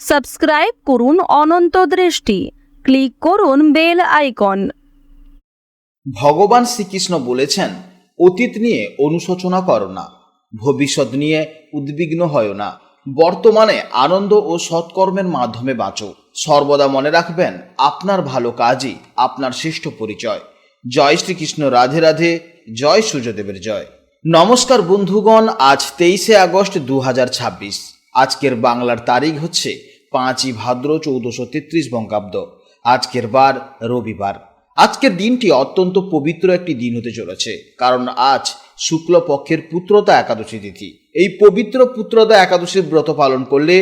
Subscribe করুন অনন্ত দৃষ্টি, click করুন বেল আইকন। ভগবান শ্রীকৃষ্ণ বলেছেন, অতীত নিয়ে অনুশোচনা করো না, ভবিষ্যৎ নিয়ে উদ্বিগ্ন হয় না, বর্তমানে আনন্দ ও সৎকর্মের মাধ্যমে বাঁচো। সর্বদা মনে রাখবেন, আপনার ভালো কাজই আপনার শ্রেষ্ঠ পরিচয়। জয় শ্রীকৃষ্ণ, রাধে রাধে, জয় সূর্যদেবের জয়। নমস্কার বন্ধুগণ, আজ 23শে আগস্ট 2026। আজকের বাংলার তারিখ হচ্ছে 5ই ভাদ্র 1433 বঙ্গাব্দ। আজকের বার রবিবার। আজকের দিনটি অত্যন্ত পবিত্র একটি দিন হতে চলেছে, কারণ আজ শুক্লপক্ষের পুত্রদা একাদশী তিথি। এই পবিত্র পুত্রদা একাদশীর ব্রত পালন করলে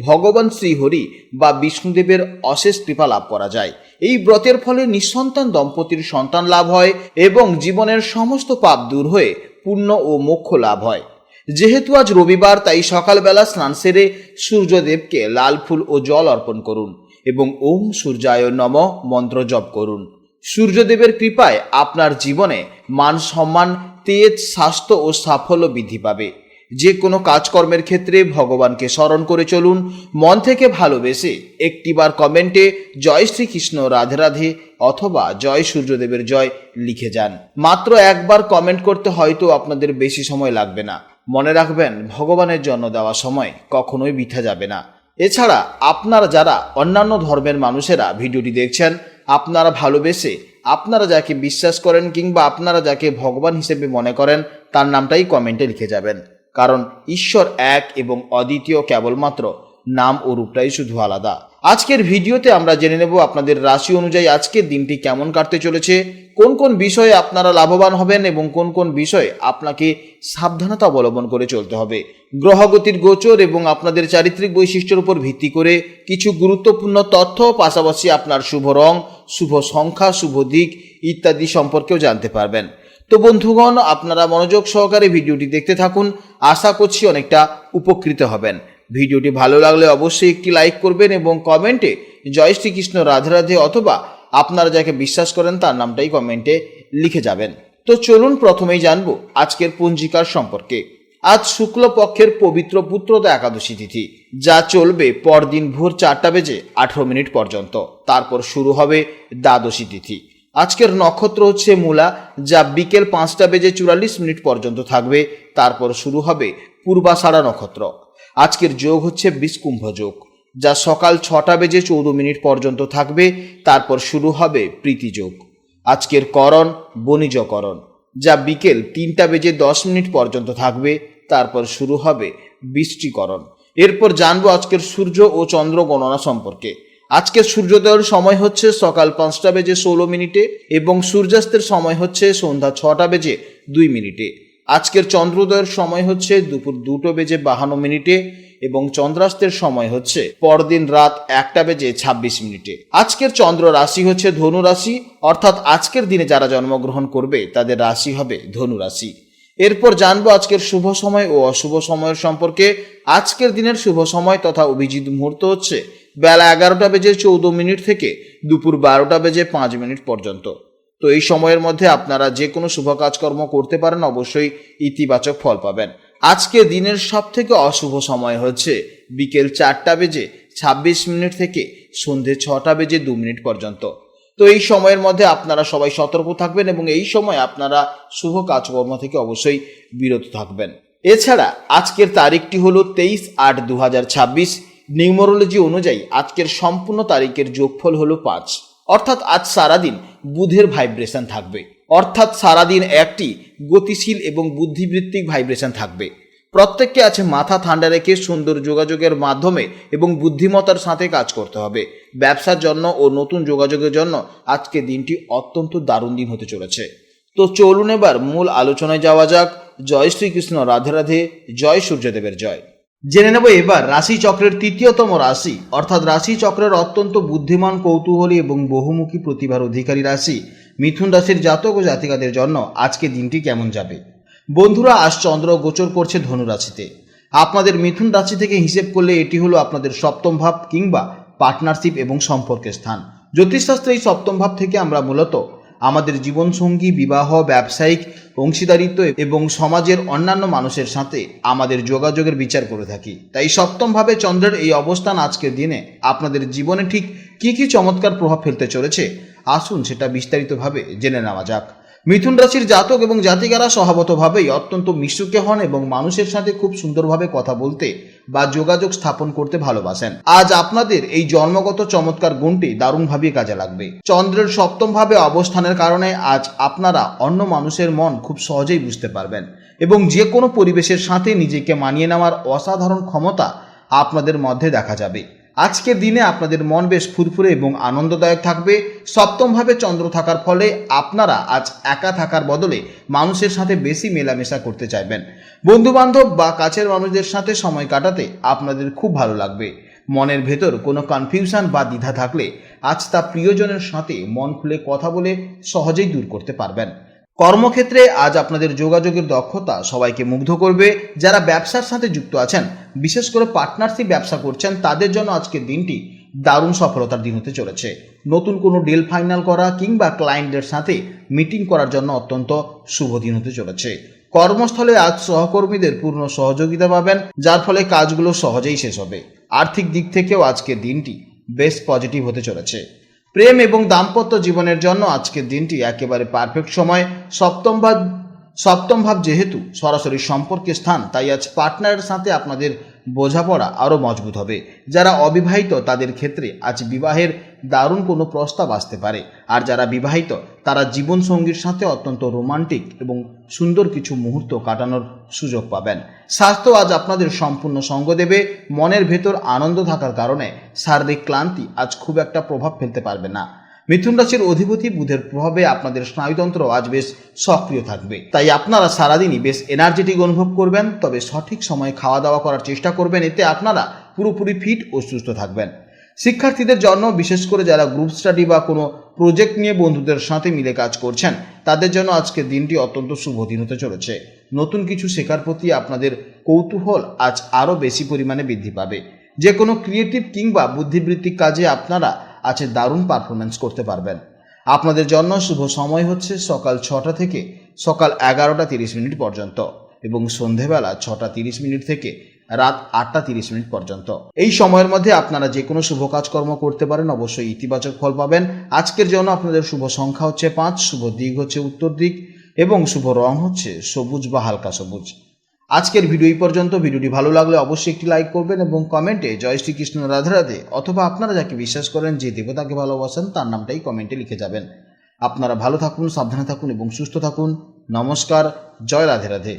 ভগবান শ্রীহরি বা বিষ্ণুদেবের অশেষ কৃপা লাভ করা যায়। এই ব্রতের ফলে নিঃসন্তান দম্পতির সন্তান লাভ হয় এবং জীবনের সমস্ত পাপ দূর হয়ে পুণ্য ও মোক্ষ লাভ হয়। যেহেতু আজ রবিবার, তাই সকালবেলা স্নান সেরে সূর্যদেবকে লাল ফুল ও জল অর্পণ করুন এবং ওম সূর্যায় নমঃ মন্ত্র জপ করুন। সূর্যদেবের কৃপায় আপনার জীবনে মান সম্মান, তেজ, স্বাস্থ্য ও সাফল্য বৃদ্ধি পাবে। যে কোনো কাজকর্মের ক্ষেত্রে ভগবানকে স্মরণ করে চলুন। মন থেকে ভালোবেসে একটিবার কমেন্টে জয় শ্রীকৃষ্ণ, রাধে রাধে অথবা জয় সূর্যদেবের জয় লিখে যান। মাত্র একবার কমেন্ট করতে হয়তো আপনাদের বেশি সময় লাগবে না। মনে রাখবেন, ভগবানের জন্য দেওয়া সময় কখনোই বৃথা যাবে না। এছাড়া আপনারা যারা অন্যান্য ধর্মের মানুষেরা ভিডিওটি দেখছেন, আপনারা ভালোবেসে আপনারা যাকে বিশ্বাস করেন কিংবা আপনারা যাকে ভগবান হিসেবে মনে করেন তার নামটাই কমেন্টে লিখে যাবেন। কারণ ঈশ্বর এক এবং অদ্বিতীয়, কেবলমাত্র নাম ও রূপটাই শুধু আলাদা। আজকের ভিডিওতে আমরা জেনে নেব আপনাদের রাশি অনুযায়ী আজকের দিনটি কেমন কাটতে চলেছে, কোন কোন বিষয়ে আপনারা লাভবান হবেন এবং কোন কোন বিষয়ে আপনাকে সাবধানতা অবলম্বন করে চলতে হবে। গ্রহগতির গোচর এবং আপনাদের চারিত্রিক বৈশিষ্ট্যের উপর ভিত্তি করে কিছু গুরুত্বপূর্ণ তথ্য, পাশাপাশি আপনার শুভ রং, শুভ সংখ্যা, শুভ দিক ইত্যাদি সম্পর্কেও জানতে পারবেন। তো বন্ধুগণ, আপনারা মনোযোগ সহকারে ভিডিওটি দেখতে থাকুন। আশা করছি অনেকটা উপকৃত হবেন। ভিডিওটি ভালো লাগলে অবশ্যই একটি লাইক করবেন এবং কমেন্টে জয় শ্রীকৃষ্ণ, রাধে রাধে অথবা আপনারা যাকে বিশ্বাস করেন তার নামটাই কমেন্টে লিখে যাবেন। তো চলুন প্রথমেই জানবো আজকের পঞ্জিকার সম্পর্কে। আজ শুক্লপক্ষের পবিত্র পুত্রদা একাদশী তিথি, যা চলবে পরদিন ভোর 4:18 পর্যন্ত। তারপর শুরু হবে দ্বাদশী তিথি। আজকের নক্ষত্র হচ্ছে মূলা, যা বিকেল 5:44 পর্যন্ত থাকবে। তারপর শুরু হবে পূর্বাষাঢ়া নক্ষত্র। আজকের যোগ হচ্ছে বিষকুম্ভ যোগ, যা সকাল 6:14 পর্যন্ত থাকবে। তারপর শুরু হবে প্রীতি যোগ। আজকের করণ বণিজকরণ, যা বিকেল 3:10 পর্যন্ত থাকবে। তারপর শুরু হবে বৃষ্টিকরণ। এরপর জানবো আজকের সূর্য ও চন্দ্র গণনা সম্পর্কে। আজকের সূর্যোদয়ের সময় হচ্ছে সকাল 5:16 এবং সূর্যাস্তের সময় হচ্ছে সন্ধ্যা 6:02। আজকের চন্দ্রোদয়ের সময় হচ্ছে দুপুর 2:52 এবং চন্দ্রাস্তের সময় হচ্ছে পরদিন রাত 1:26। আজকের চন্দ্র রাশি হচ্ছে ধনু রাশি, অর্থাৎ আজকের দিনে যারা জন্মগ্রহণ করবে তাদের রাশি হবে ধনু রাশি। এরপর জানবো আজকের শুভ সময় ও অশুভ সময়ের সম্পর্কে। আজকের দিনের শুভ সময় তথা অভিজিৎ মুহূর্ত হচ্ছে বেলা 11:14 থেকে দুপুর 12:05 পর্যন্ত। তো এই সময়ের মধ্যে আপনারা যে কোনো শুভ কাজকর্ম করতে পারেন, অবশ্যই ইতিবাচক ফল পাবেন। আজকে দিনের সব থেকে অশুভ সময় হচ্ছে বিকেল 4:26 থেকে সন্ধে 6:02 পর্যন্ত। তো এই সময়ের মধ্যে আপনারা সবাই সতর্ক থাকবেন এবং এই সময় আপনারা শুভ কাজকর্ম থেকে অবশ্যই বিরত থাকবেন। এছাড়া আজকের তারিখটি হলো 23/8/2026। নিউমারোলজি অনুযায়ী আজকের সম্পূর্ণ তারিখের যোগফল হলো 5। অর্থাৎ আজ সারাদিন বুধের ভাইব্রেশন থাকবে, অর্থাৎ সারাদিন একটি গতিশীল এবং বুদ্ধিবৃত্তিক ভাইব্রেশন থাকবে। প্রত্যেককে আছে মাথা ঠান্ডা রেখে সুন্দর যোগাযোগের মাধ্যমে এবং বুদ্ধিমত্তার সাথে কাজ করতে হবে। ব্যবসার জন্য ও নতুন যোগাযোগের জন্য আজকে দিনটি অত্যন্ত দারুণ দিন হতে চলেছে। তো চলুন এবার মূল আলোচনায় যাওয়া যাক। জয় শ্রীকৃষ্ণ, রাধে রাধে, জয় সূর্যদেবের জয়। জেনে নেব এবার রাশি চক্রের তৃতীয়তম রাশি, অর্থাৎ রাশি চক্রের অত্যন্ত বুদ্ধিমান, কৌতূহলী এবং বহুমুখী প্রতিভার অধিকারী রাশি মিথুন রাশির জাতক ও জাতিকাদের জন্য আজকে দিনটি কেমন যাবে। বন্ধুরা, আজ চন্দ্র গোচর করছে ধনু রাশিতে। আপনাদের মিথুন রাশি থেকে হিসেব করলে এটি হলো আপনাদের সপ্তম ভাব কিংবা পার্টনারশিপ এবং সম্পর্কের স্থান। জ্যোতিষশাস্ত্রে এই সপ্তম ভাব থেকে আমরা মূলত আমাদের জীবনসঙ্গী, বিবাহ, ব্যবসায়িক অংশীদারিত্ব এবং সমাজের অন্যান্য মানুষের সাথে আমাদের যোগাযোগের বিচার করে থাকি। তাই সপ্তমভাবে চন্দ্রের এই অবস্থান আজকের দিনে আপনাদের জীবনে ঠিক কী কী চমৎকার প্রভাব ফেলতে চলেছে, আসুন সেটা বিস্তারিতভাবে জেনে নেওয়া যাক। মিথুন রাশির জাতক এবং জাতিকারা স্বভাবতভাবেই অত্যন্ত মিশুকে হন এবং মানুষের সাথে খুব সুন্দরভাবে কথা বলতে বা যোগাযোগ স্থাপন করতে ভালোবাসেন। আজ আপনাদের এই জন্মগত চমৎকার গুণটি দারুণভাবে কাজে লাগবে। চন্দ্রের সপ্তমভাবে অবস্থানের কারণে আজ আপনারা অন্য মানুষের মন খুব সহজেই বুঝতে পারবেন এবং যে কোনো পরিবেশের সাথে নিজেকে মানিয়ে নেওয়ার অসাধারণ ক্ষমতা আপনাদের মধ্যে দেখা যাবে। আজকের দিনে আপনাদের মন বেশ ফুরফুরে এবং আনন্দদায়ক থাকবে। সপ্তমভাবে চন্দ্র থাকার ফলে আপনারা আজ একা থাকার বদলে মানুষের সাথে বেশি মেলামেশা করতে চাইবেন। বন্ধুবান্ধব বা কাছের মানুষদের সাথে সময় কাটাতে আপনাদের খুব ভালো লাগবে। মনের ভেতর কোনো কনফিউশন বা দ্বিধা থাকলে আজ তা প্রিয়জনের সাথে মন খুলে কথা বলে সহজেই দূর করতে পারবেন। কর্মক্ষেত্রে আজ আপনাদের যোগাযোগের দক্ষতা সবাইকে মুগ্ধ করবে। যারা ব্যবসার সাথে যুক্ত আছেন, বিশেষ করে পার্টনারশিপ ব্যবসা করছেন, তাদের জন্য আজকের দিনটি দারুণ সফলতার দিন হতে চলেছে। নতুন কোনো ডিল ফাইনাল করা কিংবা ক্লায়েন্টের সাথে মিটিং করার জন্য অত্যন্ত শুভ দিন হতে চলেছে। কর্মস্থলে আজ সহকর্মীদের পূর্ণ সহযোগিতা পাবেন, যার ফলে কাজগুলো সহজেই শেষ হবে। আর্থিক দিক থেকেও আজকের দিনটি বেশ পজিটিভ হতে চলেছে। প্রেম এবং দাম্পত্য জীবনের জন্য আজকের দিনটি একেবারে পারফেক্ট সময়। সপ্তম ভাব যেহেতু সরাসরি সম্পর্কের স্থান, তাই আজ পার্টনারের সাথে আপনাদের বোঝাপড়া আরও মজবুত হবে। যারা অবিবাহিত তাদের ক্ষেত্রে আজ বিবাহের দারুণ কোনো প্রস্তাব আসতে পারে, আর যারা বিবাহিত তারা জীবনসঙ্গীর সাথে অত্যন্ত রোমান্টিক এবং সুন্দর কিছু মুহূর্ত কাটানোর সুযোগ পাবেন। স্বাস্থ্য আজ আপনাদের সম্পূর্ণ সঙ্গ দেবে। মনের ভেতর আনন্দ থাকার কারণে শারীরিক ক্লান্তি আজ খুব একটা প্রভাব ফেলতে পারবে না। মিথুন রাশির অধিপতি বুধের প্রভাবে আপনাদের স্নায়ুতন্ত্র আজ বেশ সক্রিয় থাকবে, তাই আপনারা সারাদিনই বেশ এনার্জেটিক অনুভব করবেন। তবে সঠিক সময়ে খাওয়া দাওয়া করার চেষ্টা করবেন, এতে আপনারা পুরোপুরি ফিট ও সুস্থ থাকবেন। শিক্ষার্থীদের জন্য, বিশেষ করে যারা গ্রুপ স্টাডি বা কোনো প্রজেক্ট নিয়ে বন্ধুদের সাথে মিলে কাজ করছেন, তাদের জন্য আজকের দিনটি অত্যন্ত শুভ দিন হতে চলেছে। নতুন কিছু শেখার প্রতি আপনাদের কৌতূহল আজ আরও বেশি পরিমাণে বৃদ্ধি পাবে। যে কোনো ক্রিয়েটিভ কিংবা বুদ্ধিবৃত্তিক কাজে আপনারা আজ দারুণ পারফরমেন্স করতে পারবেন। আপনাদের জন্য শুভ সময় হচ্ছে সকাল 6টা থেকে সকাল 11টা 30 পর্যন্ত এবং সন্ধেবেলা 6টা 30 থেকে রাত 8টা 30 পর্যন্ত। এই সময়ের মধ্যে আপনারা যে কোনো শুভ কাজকর্ম করতে পারেন, অবশ্যই ইতিবাচক ফল পাবেন। আজকের জন্য আপনাদের শুভ সংখ্যা হচ্ছে 5, শুভ দিক হচ্ছে উত্তর দিক এবং শুভ রং হচ্ছে সবুজ বা হালকা সবুজ। আজকের ভিডিও এই পর্যন্ত। ভিডিওটি ভালো লাগলে অবশ্যই একটি লাইক করবেন এবং কমেন্টে জয় শ্রীকৃষ্ণ, রাধে রাধে অথবা আপনারা যাকে বিশ্বাস করেন, যে দেবতাকে ভালোবাসেন, তার নামটাই কমেন্টে লিখে যাবেন। আপনারা ভালো থাকুন, সাবধানে থাকুন এবং সুস্থ থাকুন। নমস্কার, জয় রাধে রাধে।